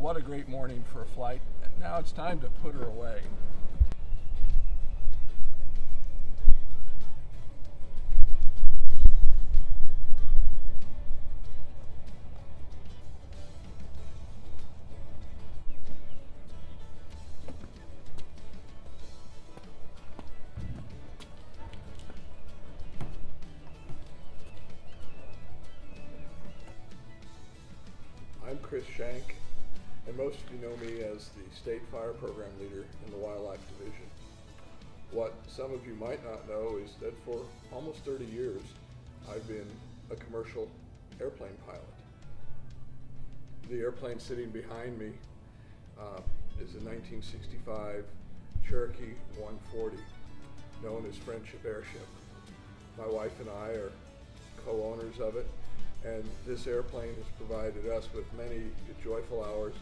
what a great morning for a flight. Now it's time to put her away. I'm Chris Schenck, and most of you know me as the State Fire Program Leader in the Wildlife Division. What some of you might not know is that for almost 30 years, I've been a commercial airplane pilot. The airplane sitting behind me is a 1965 Cherokee 140, known as Friendship Airship. My wife and I are co-owners of it, and this airplane has provided us with many joyful hours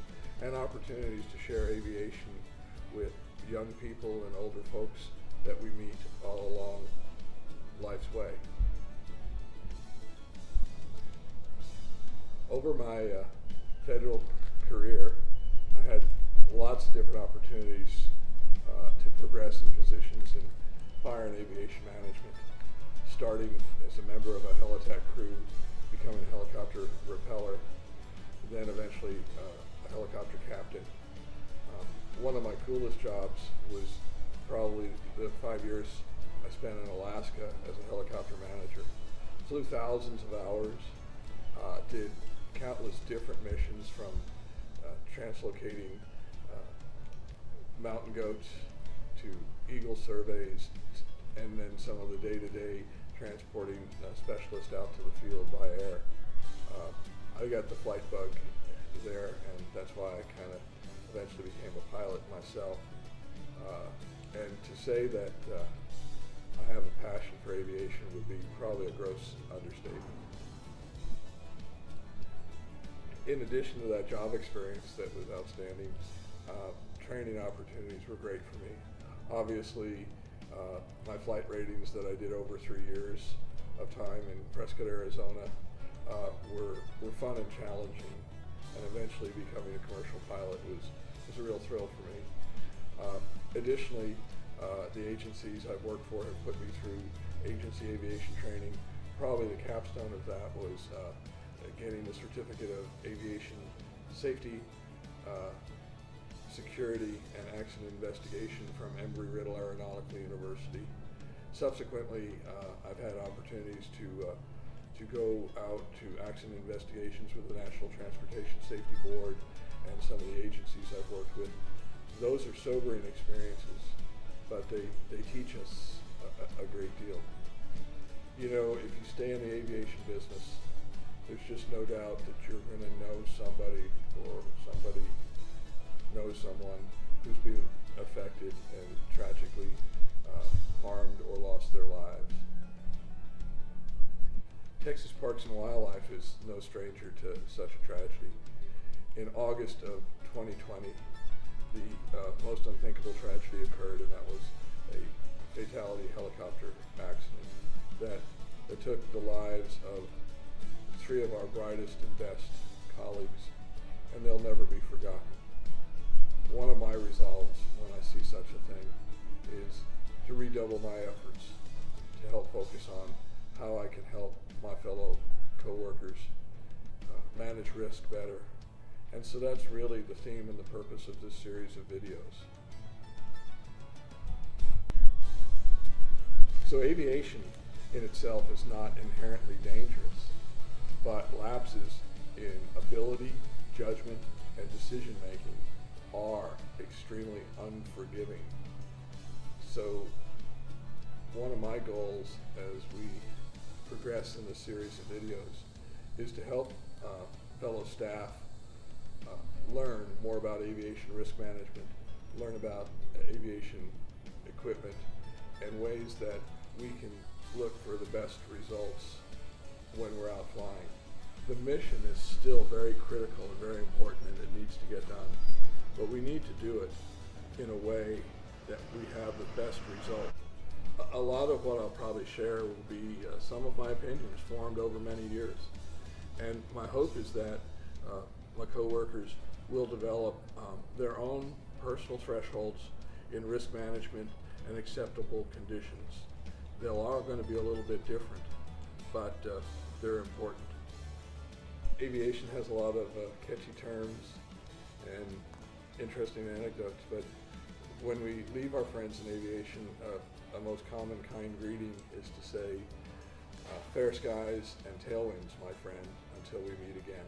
and opportunities to share aviation with young people and older folks that we meet all along life's way. Over my federal career, I had lots of different opportunities to progress in positions in fire and aviation management, starting as a member of a helitech crew, becoming a helicopter repeller, then eventually a helicopter captain. One of my coolest jobs was probably the 5 years I spent in Alaska as a helicopter manager. Flew thousands of hours, did countless different missions from translocating mountain goats to eagle surveys, and then some of the day-to-day transporting specialists out to the field by air. I got the flight bug there, and that's why I kind of eventually became a pilot myself. And to say that I have a passion for aviation would be probably a gross understatement. In addition to that job experience that was outstanding, training opportunities were great for me. Obviously, my flight ratings that I did over 3 years of time in Prescott, Arizona were fun and challenging, and eventually becoming a commercial pilot was a real thrill for me. Additionally, the agencies I've worked for have put me through agency aviation training. Probably the capstone of that was getting the Certificate of Aviation Safety, Security, and Accident Investigation from Embry-Riddle Aeronautical University. Subsequently, I've had opportunities to go out to accident investigations with the National Transportation Safety Board and some of the agencies I've worked with. Those are sobering experiences, but they teach us a great deal. You know, if you stay in the aviation business, there's just no doubt that you're going to know somebody, or somebody knows someone who's been affected and tragically harmed or lost their lives. Texas Parks and Wildlife is no stranger to such a tragedy. In August of 2020, the most unthinkable tragedy occurred, and that was a fatality helicopter accident that took the lives of 3 of our brightest and best colleagues, and they'll never be forgotten. One of my resolves when I see such a thing is to redouble my efforts to help focus on how I can help my fellow co-workers manage risk better. And so that's really the theme and the purpose of this series of videos. So aviation in itself is not inherently dangerous, but lapses in ability, judgment, and decision making are extremely unforgiving. So one of my goals as we progress in this series of videos is to help fellow staff learn more about aviation risk management, learn about aviation equipment, and ways that we can look for the best results when we're out flying. The mission is still very critical and very important, and it needs to get done. But we need to do it in a way that we have the best result. A lot of what I'll probably share will be some of my opinions formed over many years. And my hope is that my coworkers will develop their own personal thresholds in risk management and acceptable conditions. They're all going to be a little bit different, but they're important. Aviation has a lot of catchy terms and interesting anecdotes, but when we leave our friends in aviation, a most common kind greeting is to say, fair skies and tailwinds, my friend, until we meet again.